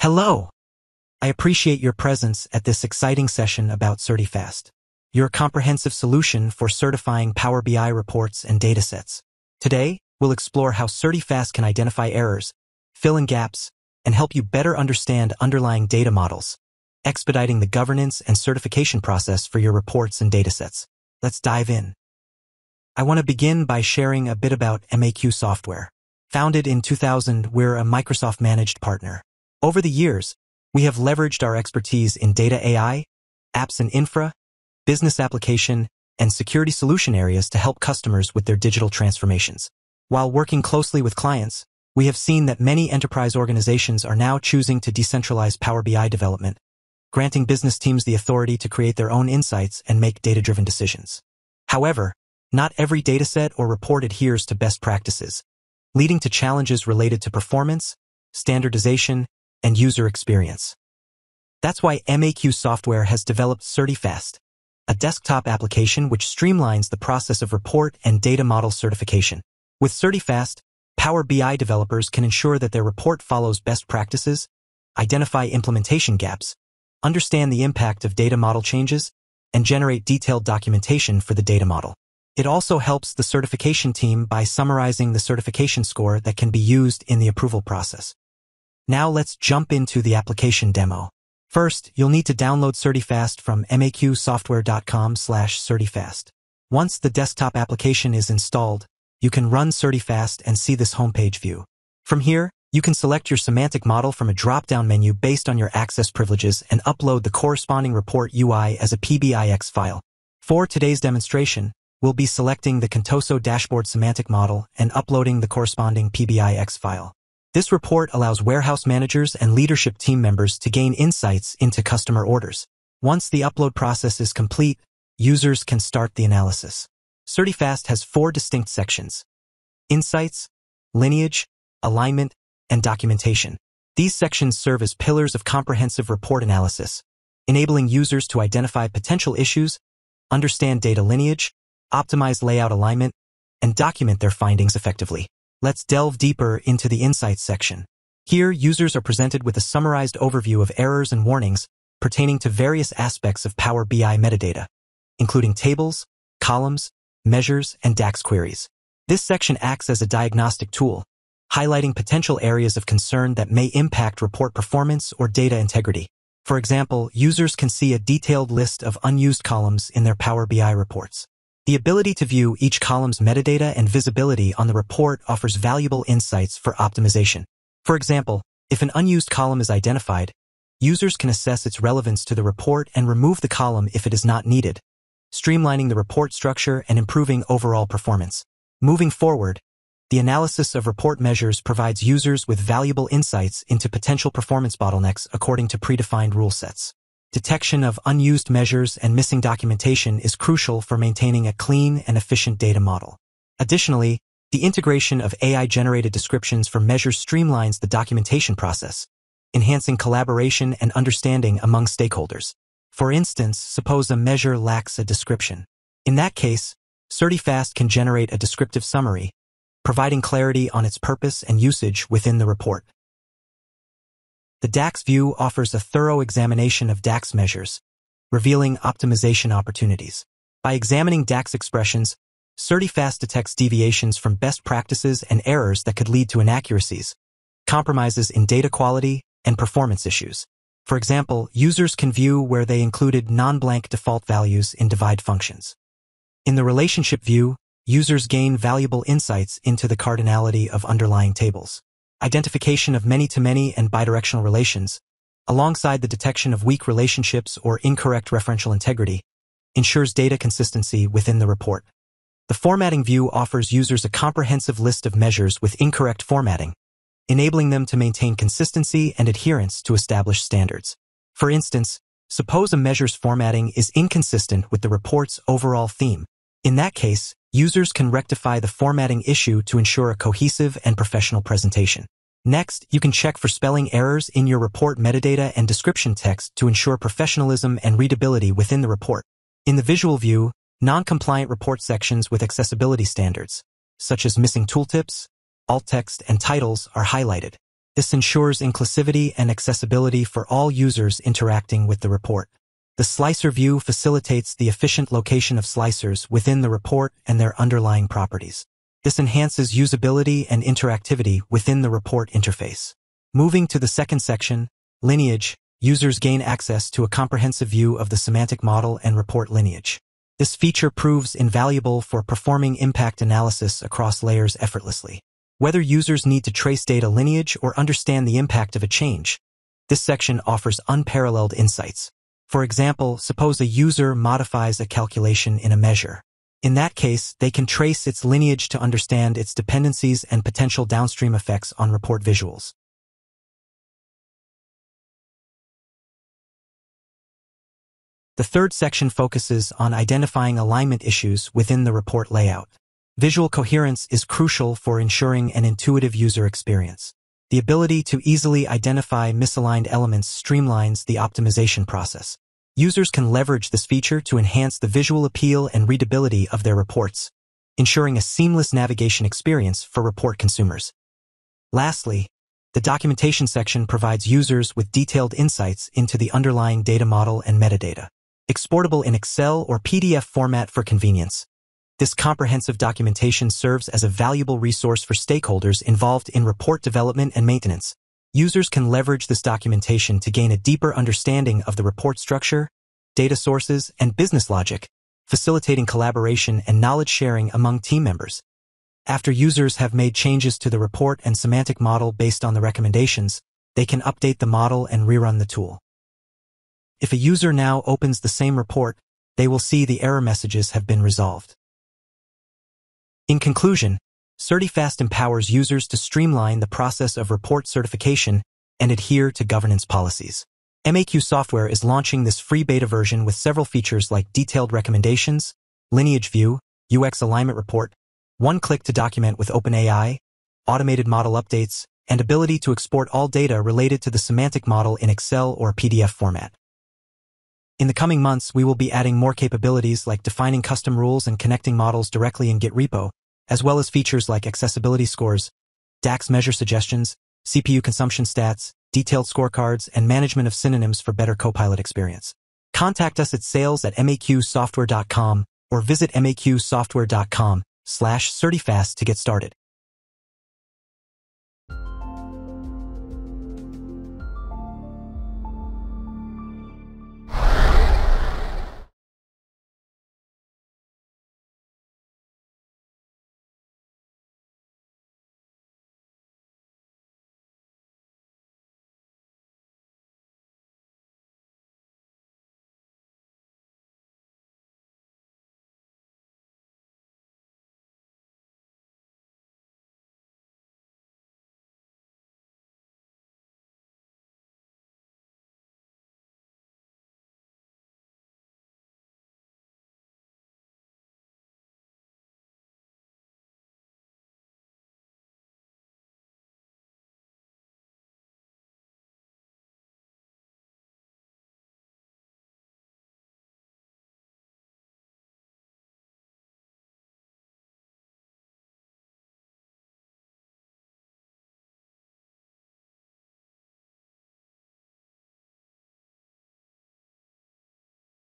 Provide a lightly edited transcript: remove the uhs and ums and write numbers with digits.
Hello! I appreciate your presence at this exciting session about CertyFAST, your comprehensive solution for certifying Power BI reports and datasets. Today, we'll explore how CertyFAST can identify errors, fill in gaps, and help you better understand underlying data models, expediting the governance and certification process for your reports and datasets. Let's dive in. I want to begin by sharing a bit about 𝗦𝗽𝗀 Software. Founded in 2000, we're a Microsoft-managed partner. Over the years, we have leveraged our expertise in data AI, apps and infra, business application, and security solution areas to help customers with their digital transformations. While working closely with clients, we have seen that many enterprise organizations are now choosing to decentralize Power BI development, granting business teams the authority to create their own insights and make data-driven decisions. However, not every dataset or report adheres to best practices, leading to challenges related to performance, standardization, and user experience. That's why 𝗦𝗽𝗀 Software has developed CertyFAST, a desktop application which streamlines the process of report and data model certification. With CertyFAST, Power BI developers can ensure that their report follows best practices, identify implementation gaps, understand the impact of data model changes, and generate detailed documentation for the data model. It also helps the certification team by summarizing the certification score that can be used in the approval process. Now let's jump into the application demo. First, you'll need to download CertyFAST from 𝗦𝗽𝗀software.com/CertyFAST. Once the desktop application is installed, you can run CertyFAST and see this homepage view. From here, you can select your semantic model from a drop-down menu based on your access privileges and upload the corresponding report UI as a PBIX file. For today's demonstration, we'll be selecting the Contoso dashboard semantic model and uploading the corresponding PBIX file. This report allows warehouse managers and leadership team members to gain insights into customer orders. Once the upload process is complete, users can start the analysis. CertyFAST has 4 distinct sections: insights, lineage, alignment, and documentation. These sections serve as pillars of comprehensive report analysis, enabling users to identify potential issues, understand data lineage, optimize layout alignment, and document their findings effectively. Let's delve deeper into the Insights section. Here, users are presented with a summarized overview of errors and warnings pertaining to various aspects of Power BI metadata, including tables, columns, measures, and DAX queries. This section acts as a diagnostic tool, highlighting potential areas of concern that may impact report performance or data integrity. For example, users can see a detailed list of unused columns in their Power BI reports. The ability to view each column's metadata and visibility on the report offers valuable insights for optimization. For example, if an unused column is identified, users can assess its relevance to the report and remove the column if it is not needed, streamlining the report structure and improving overall performance. Moving forward, the analysis of report measures provides users with valuable insights into potential performance bottlenecks according to predefined rule sets. Detection of unused measures and missing documentation is crucial for maintaining a clean and efficient data model. Additionally, the integration of AI-generated descriptions for measures streamlines the documentation process, enhancing collaboration and understanding among stakeholders. For instance, suppose a measure lacks a description. In that case, CertyFAST can generate a descriptive summary, providing clarity on its purpose and usage within the report. The DAX view offers a thorough examination of DAX measures, revealing optimization opportunities. By examining DAX expressions, CertyFAST detects deviations from best practices and errors that could lead to inaccuracies, compromises in data quality, and performance issues. For example, users can view where they included non-blank default values in divide functions. In the relationship view, users gain valuable insights into the cardinality of underlying tables. Identification of many-to-many and bidirectional relations, alongside the detection of weak relationships or incorrect referential integrity, ensures data consistency within the report. The formatting view offers users a comprehensive list of measures with incorrect formatting, enabling them to maintain consistency and adherence to established standards. For instance, suppose a measure's formatting is inconsistent with the report's overall theme. In that case, users can rectify the formatting issue to ensure a cohesive and professional presentation. Next, you can check for spelling errors in your report metadata and description text to ensure professionalism and readability within the report. In the visual view, non-compliant report sections with accessibility standards, such as missing tooltips, alt text, and titles, are highlighted. This ensures inclusivity and accessibility for all users interacting with the report. The slicer view facilitates the efficient location of slicers within the report and their underlying properties. This enhances usability and interactivity within the report interface. Moving to the second section, lineage, users gain access to a comprehensive view of the semantic model and report lineage. This feature proves invaluable for performing impact analysis across layers effortlessly. Whether users need to trace data lineage or understand the impact of a change, this section offers unparalleled insights. For example, suppose a user modifies a calculation in a measure. In that case, they can trace its lineage to understand its dependencies and potential downstream effects on report visuals. The third section focuses on identifying alignment issues within the report layout. Visual coherence is crucial for ensuring an intuitive user experience. The ability to easily identify misaligned elements streamlines the optimization process. Users can leverage this feature to enhance the visual appeal and readability of their reports, ensuring a seamless navigation experience for report consumers. Lastly, the documentation section provides users with detailed insights into the underlying data model and metadata, exportable in Excel or PDF format for convenience. This comprehensive documentation serves as a valuable resource for stakeholders involved in report development and maintenance. Users can leverage this documentation to gain a deeper understanding of the report structure, data sources, and business logic, facilitating collaboration and knowledge sharing among team members. After users have made changes to the report and semantic model based on the recommendations, they can update the model and rerun the tool. If a user now opens the same report, they will see the error messages have been resolved. In conclusion, CertyFAST empowers users to streamline the process of report certification and adhere to governance policies. 𝗦𝗽𝗀 Software is launching this free beta version with several features like detailed recommendations, lineage view, UX alignment report, one-click to document with OpenAI, automated model updates, and ability to export all data related to the semantic model in Excel or PDF format. In the coming months, we will be adding more capabilities like defining custom rules and connecting models directly in Git repo, as well as features like accessibility scores, DAX measure suggestions, CPU consumption stats, detailed scorecards, and management of synonyms for better Copilot experience. Contact us at sales@𝗦𝗽𝗀software.com or visit 𝗦𝗽𝗀software.com/CertyFAST to get started.